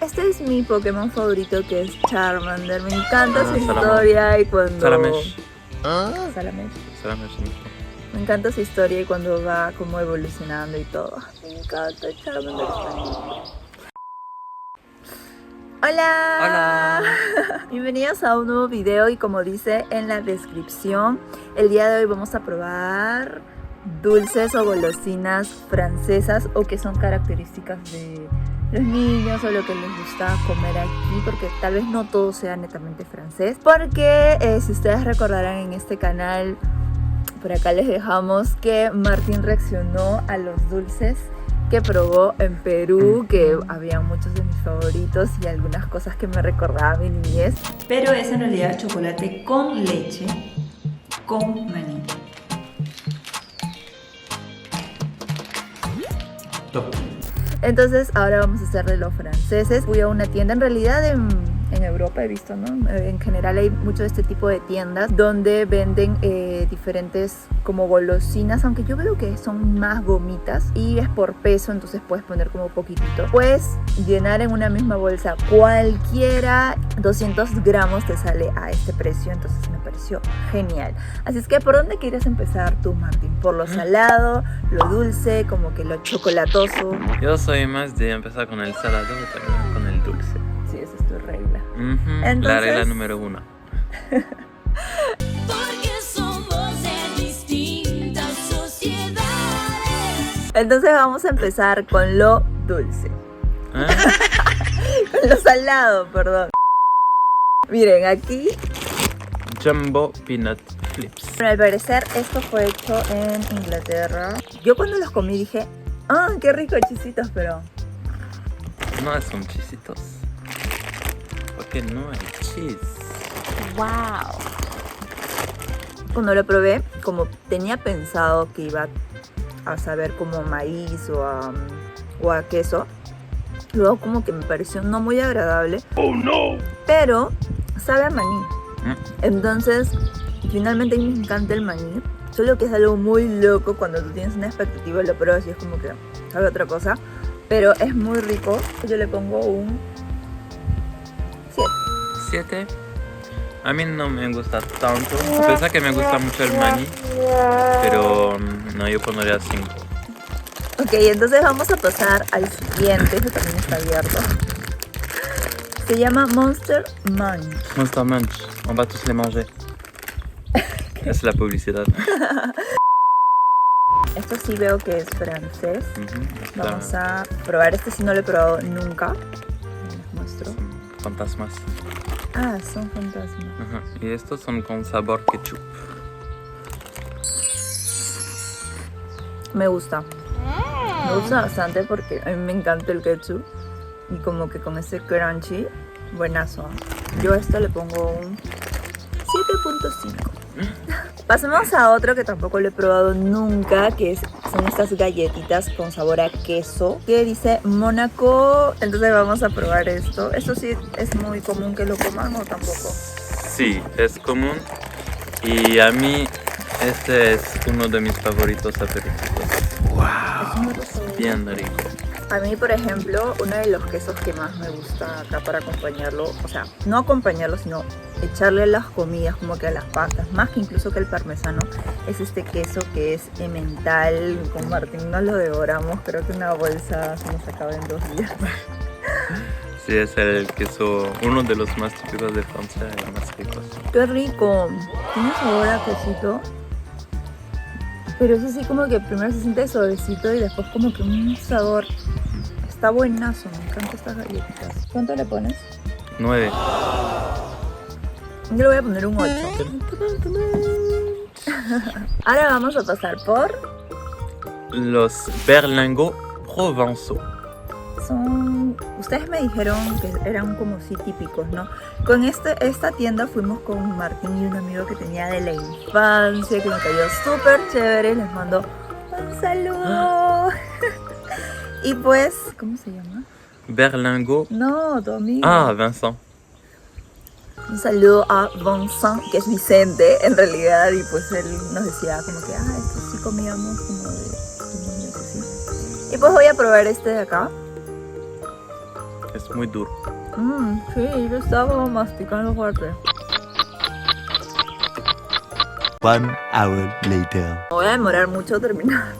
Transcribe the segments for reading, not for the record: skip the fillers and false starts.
Este es mi Pokémon favorito, que es Charmander. Me encanta su historia y cuando... Salamesh. Salamesh. Salamesh. Me encanta su historia y cuando va como evolucionando y todo. Me encanta Charmander. ¡Hola! Hola. Bienvenidos a un nuevo video y como dice en la descripción, el día de hoy vamos a probar dulces o golosinas francesas o que son características de los niños o lo que les gusta comer aquí, porque tal vez no todo sea netamente francés, porque si ustedes recordarán en este canal, por acá les dejamos que Martín reaccionó a los dulces que probó en Perú, que había muchos de mis favoritos y algunas cosas que me recordaban mi niñez, pero es en realidad chocolate con leche con maní. Top. Entonces ahora vamos a hacer de los franceses. Fui a una tienda, en realidad en Europa he visto, ¿no? En general hay mucho de este tipo de tiendas donde venden diferentes como golosinas, aunque yo veo que son más gomitas y es por peso, entonces puedes poner como poquitito. Puedes llenar en una misma bolsa cualquiera, 200 gramos te sale a este precio, entonces me pareció genial. Así es que, ¿por dónde quieres empezar tú, Martín? ¿Por lo salado, lo dulce, como que lo chocolatoso? Yo soy más de empezar con el salado y terminar con el dulce. Sí, esa es tu regla. Entonces... La regla número 1. Porque somos de distintas sociedades. Entonces vamos a empezar con lo dulce. ¿Eh? Con lo salado, perdón. Miren, aquí, Jumbo Peanut Flips. bueno, al parecer esto fue hecho en Inglaterra. Yo cuando los comí dije, ¡ah, qué rico, chisitos! Pero No son chisitos. Porque no hay cheese. ¡wow! Cuando lo probé, como tenía pensado que iba a saber como maíz o a queso, luego como que me pareció no muy agradable. ¡Oh, no! Pero sabe a maní. Entonces, finalmente a mí me encanta el maní. Solo que es algo muy loco cuando tú tienes una expectativa y lo pruebas y es como que sabe otra cosa. Pero es muy rico. Yo le pongo un 7. 7. A mí no me gusta tanto. A pesar que me gusta mucho el maní. Pero no, yo pondría 5. Ok, entonces vamos a pasar al siguiente. Este también está abierto. Se llama Monster Munch. Monster Munch. On va tous les manger. Es la publicidad. Esto sí veo que es francés. Está... Vamos a probar este, si no lo he probado nunca. Les muestro. Son fantasmas. Ah, son fantasmas. Ajá. Y estos son con sabor ketchup. Me gusta. Me gusta bastante porque a mí me encanta el ketchup. Y como que con ese crunchy, buenazo. Yo a esto le pongo un 7.5. Pasemos a otro que tampoco lo he probado nunca, que son estas galletitas con sabor a queso, que dice Mónaco. Entonces vamos a probar esto. ¿Esto sí es muy común que lo coman o tampoco? Sí, es común. Y a mí este es uno de mis favoritos aperitivos. ¡Wow! Es bien rico. A mí, por ejemplo, uno de los quesos que más me gusta acá para acompañarlo, o sea, no acompañarlo, sino echarle a las comidas, como que a las pastas, más que incluso que el parmesano, es este queso que es emmental. Con Martín nos lo devoramos, creo que una bolsa se nos acaba en 2 días. Sí, es el queso, uno de los más típicos de Francia y más ricos. ¡Qué rico! Tiene sabor a quesito, pero eso sí como que primero se siente suavecito y después como que un sabor. Está buenazo, me encantan estas galletitas. ¿Cuánto le pones? 9. Yo le voy a poner un 8. Ahora vamos a pasar por... Los berlingots provençaux. Son... Ustedes me dijeron que eran como sí típicos, ¿no? Con esta tienda fuimos con Martín y un amigo que tenía de la infancia, que me cayó súper chévere. Les mando un saludo. Y pues, ¿cómo se llama? Berlingot. No, tu amigo. Ah, Vincent. Un saludo a Vincent, que es Vicente en realidad, y pues él nos decía como que, esto sí comíamos como de niños así. Y pues voy a probar este de acá. es muy duro. Sí, yo estaba como masticando fuerte. 1 hour later. Me voy a demorar mucho terminar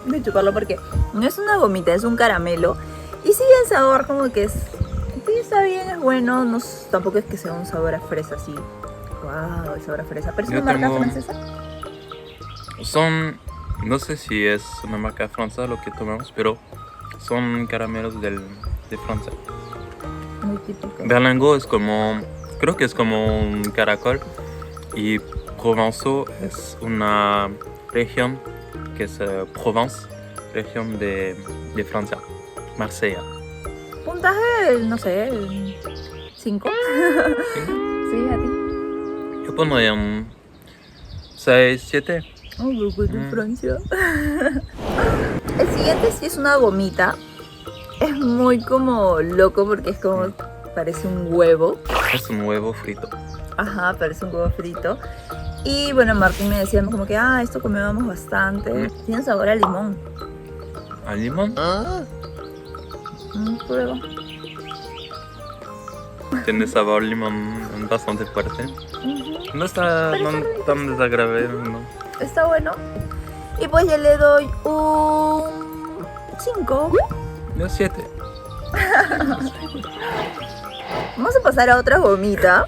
de chuparlo porque no es una gomita, es un caramelo. Y sí, el sabor como que es... Sí, está bien, es bueno. No, tampoco es que sea un sabor a fresa así. Wow, el sabor a fresa. ¿Pero es Yo una marca tengo- francesa? Son, no sé si es una marca francesa lo que tomamos, pero son caramelos de Francia. Muy típico. Berlingot es como, creo que es como un caracol y Provençaux es una región que es Provence, región de Francia, Marsella. Puntaje, no sé, 5. Sí, a ti. Yo pondría un 6, 7. Oh, pues de Francia. El siguiente sí es una gomita. Es muy como loco porque es como... Parece un huevo. Es un huevo frito. Ajá, parece un huevo frito. Y bueno, Martín me decía como que, esto comíamos bastante. Tiene sabor a limón. ¿Al limón? Prueba. Tiene sabor limón bastante fuerte. No está Pero está rico. tan desagradable, ¿no? Está bueno. Y pues yo le doy un 5. Yo 7. Vamos a pasar a otra gomita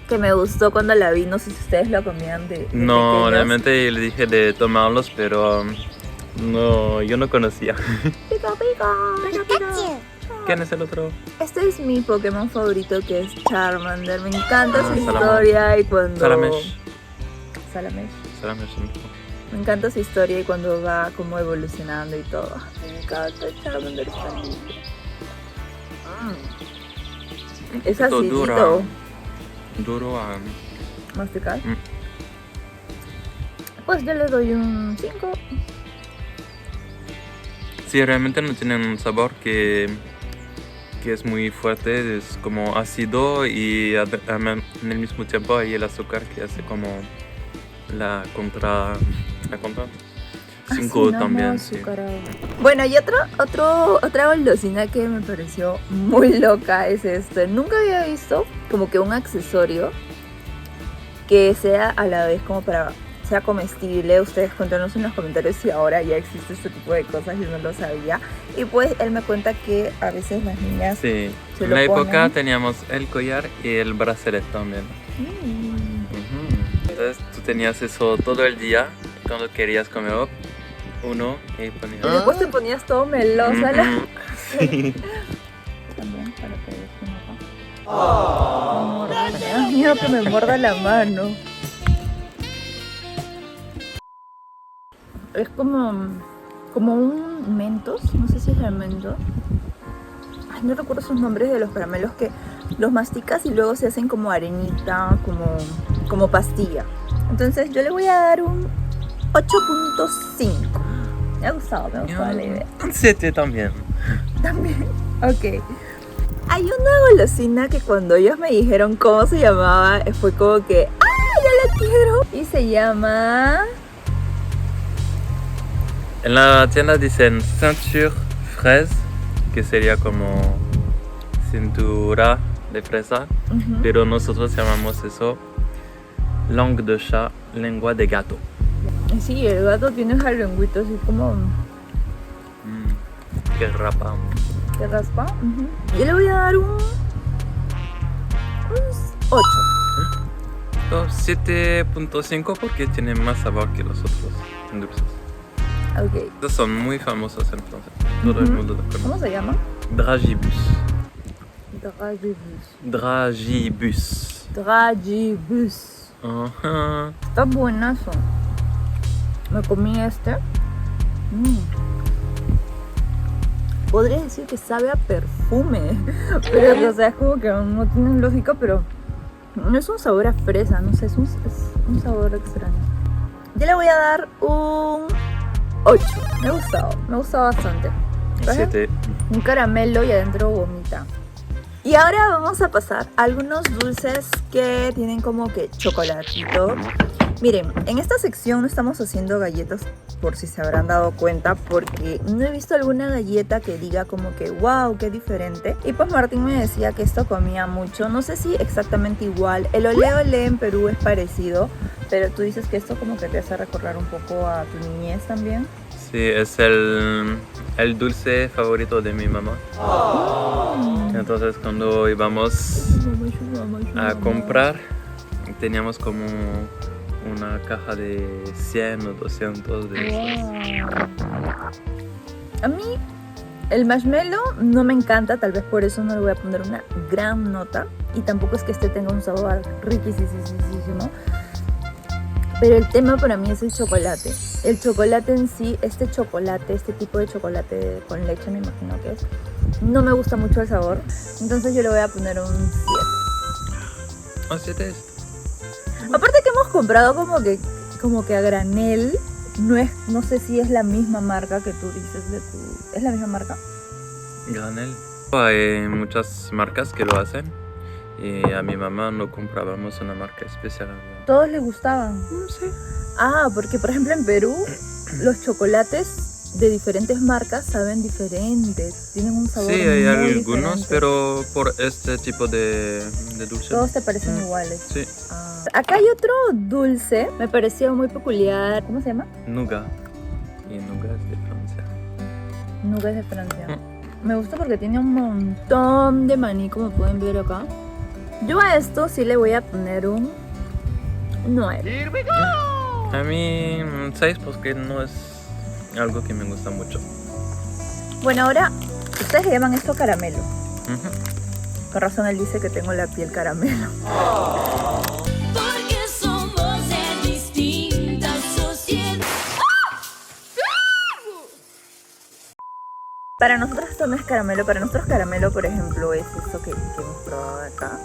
que me gustó cuando la vi. No sé si ustedes la comían de No, pequeños. realmente le dije de tomarlos, pero no, yo no conocía. Pica, pica, pica, pica. ¿Quién es el otro? Este es mi Pokémon favorito, que es Charmander. Me encanta su Salamence. historia y cuando... Salamesh. Salamesh. Salamesh. Me encanta su historia y cuando va como evolucionando y todo. Me encanta Charmander, está lindo. Es poquito acidito. Duro a... Masticar. Mm. Pues yo le doy un 5. Sí, realmente no tienen un sabor que es muy fuerte, es como ácido y en el mismo tiempo hay el azúcar que hace como la contra... 5 también, sí. Bueno, y otra golosina que me pareció muy loca es esto. Nunca había visto como que un accesorio que sea a la vez como para... sea comestible. Ustedes cuéntanos en los comentarios si ahora ya existe este tipo de cosas, yo no lo sabía. Y pues él me cuenta que a veces las niñas Sí, se en lo la época ponen. teníamos el collar y el bracelet también. Entonces tú tenías eso todo el día, cuando querías comer uno y ponías... Y después te ponías todo melosa la... Sí. También para que me da miedo que me muerda la mano. Es como un Mentos, no sé si es el Mentos. Ay, no recuerdo sus nombres de los caramelos que los masticas y luego se hacen como arenita, como pastilla. Entonces yo le voy a dar un 8.5. Me ha gustado la idea. Un 7 también. También, ok. Hay una golosina que cuando ellos me dijeron cómo se llamaba, fue como que, ¡ya la quiero! Y se llama... En la tienda dicen ceinture fraise, que sería como cintura de fresa, pero nosotros llamamos eso langue de chat, lengua de gato. Sí, el gato tiene esa lengüita así como Que rapa. que raspa. Yo le voy a dar un 8. 7.5 porque tiene más sabor que los otros dulces. Ok. Estos son muy famosos en Francia. Todo el mundo los ¿Cómo conoce. se llama? Dragibus. Dragibus. Dragibus. Dragibus. Ajá. Está buenazo. Me comí este. Podría decir que sabe a perfume. Pero, o sea, es como que no tiene lógica, pero no es un sabor a fresa, no sé, es un sabor extraño. Yo le voy a dar un 8. Me ha gustado bastante. ¿Ves? 7. Un caramelo y adentro gomita. Y ahora vamos a pasar a algunos dulces que tienen como que chocolatito. Miren, en esta sección no estamos haciendo galletas, por si se habrán dado cuenta, porque no he visto alguna galleta que diga como que wow, qué diferente. Y pues Martín me decía que esto comía mucho, no sé si exactamente igual. El ole ole en Perú es parecido, pero tú dices que esto como que te hace recordar un poco a tu niñez también. Sí, es el dulce favorito de mi mamá. Entonces cuando íbamos a comprar, teníamos como una caja de 100 o 200 de esos. A mí el marshmallow no me encanta, tal vez por eso no le voy a poner una gran nota. Y tampoco es que este tenga un sabor riquísimo. Pero el tema para mí es el chocolate. El chocolate en sí, este tipo de chocolate con leche me imagino que es, no me gusta mucho el sabor. Entonces yo le voy a poner un 7. ¿Un 7 es? Aparte que hemos comprado como que a granel, no sé si es la misma marca que tú dices ¿es la misma marca? Granel. Hay muchas marcas que lo hacen y a mi mamá no comprábamos una marca especial. ¿Todos les gustaban? Sí. Ah, porque por ejemplo en Perú los chocolates de diferentes marcas saben diferentes, tienen un sabor Sí, hay muy algunos, diferente. pero por este tipo de dulce. Todos te parecen iguales. Sí. Ah. Acá hay otro dulce, me pareció muy peculiar. ¿Cómo se llama? Nougat. Y Nougat es de Francia. Nougat es de Francia. Me gusta porque tiene un montón de maní, como pueden ver acá. Yo a esto sí le voy a poner un 9. A mí 6 porque no es algo que me gusta mucho. Bueno, ahora ustedes le llaman esto caramelo. Ujú. Con razón él dice que tengo la piel caramelo. Porque somos de distintas sociedades. Para nosotros esto no es caramelo, para nosotros caramelo, por ejemplo, es esto que hemos probado acá.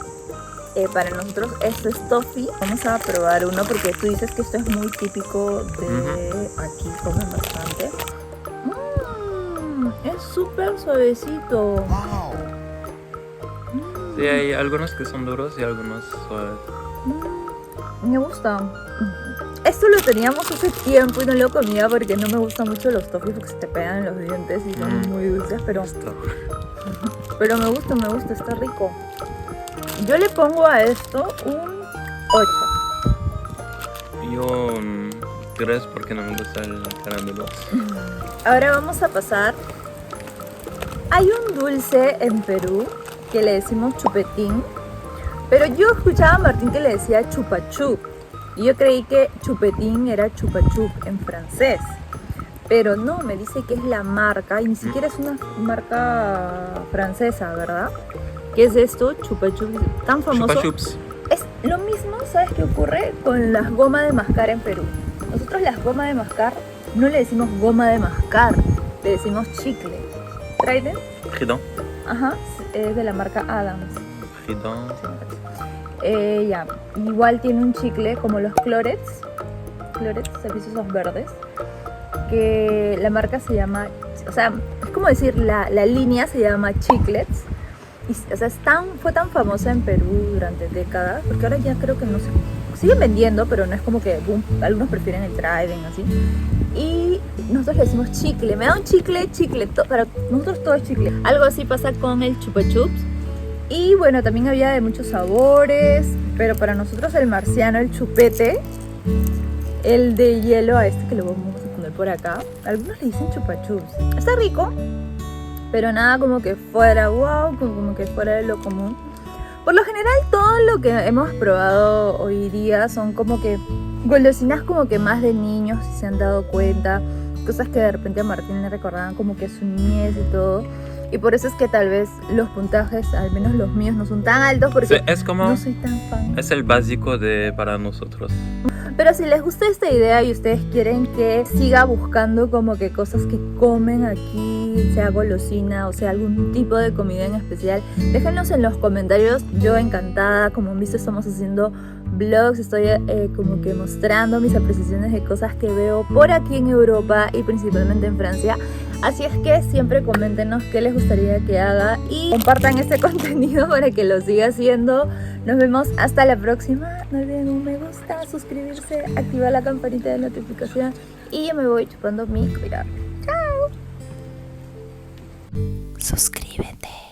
Para nosotros esto es toffee. Vamos a probar uno porque tú dices que esto es muy típico de aquí, comen bastante. Es súper suavecito. Sí, hay algunos que son duros y algunos suaves. Me gusta. Esto lo teníamos hace tiempo y no lo comía porque no me gustan mucho los toffees porque se te pegan en los dientes y son muy dulces, pero me gusta, está rico. Yo le pongo a esto un 8. Yo 3 porque no me gusta el caramelo. Ahora vamos a pasar. Hay un dulce en Perú que le decimos chupetín, pero yo escuchaba a Martín que le decía chupachup y yo creí que chupetín era chupachup en francés, pero no, me dice que es la marca y ni siquiera es una marca francesa, ¿verdad? ¿Qué es esto? Chupachup, tan famoso. Chupa chups. Es lo mismo, ¿sabes qué ocurre con las gomas de mascar en Perú? Nosotros las gomas de mascar no le decimos goma de mascar, le decimos chicle. ¿Trident? Trident. Ajá, es de la marca Adams. Trident. Ya, igual tiene un chicle como los Clorets, servicios esos verdes, que la marca se llama, o sea, es como decir, la línea se llama Chiclets. Y, o sea, fue tan famosa en Perú durante décadas, porque ahora ya creo que no se siguen vendiendo, pero no es como que boom, algunos prefieren el Trident así. Y nosotros le decimos chicle, me da un chicle, para nosotros todo es chicle. Algo así pasa con el Chupa Chups. Y bueno, también había de muchos sabores, pero para nosotros el marciano, el chupete, el de hielo, a este que lo vamos a poner por acá, algunos le dicen Chupa Chups. Está rico, pero nada como que fuera wow, como que fuera de lo común. Por lo general todo lo que hemos probado hoy día son como que golosinas como que más de niños, si se han dado cuenta, cosas que de repente a Martín le recordaban como que su niñez y todo. Y por eso es que tal vez los puntajes, al menos los míos, no son tan altos porque Sí, es como, no soy tan fan. es el básico para nosotros. Pero si les gusta esta idea y ustedes quieren que siga buscando como que cosas que comen aquí, sea golosina o sea algún tipo de comida en especial, déjenlos en los comentarios. Yo encantada, como han visto estamos haciendo vlogs, estoy como que mostrando mis apreciaciones de cosas que veo por aquí en Europa y principalmente en Francia. Así es que siempre coméntenos qué les gustaría que haga y compartan este contenido para que lo siga haciendo. Nos vemos hasta la próxima No olviden un me gusta, suscribirse, activar la campanita de notificación y yo me voy chupando mi cuidado. ¡Chao! Suscríbete.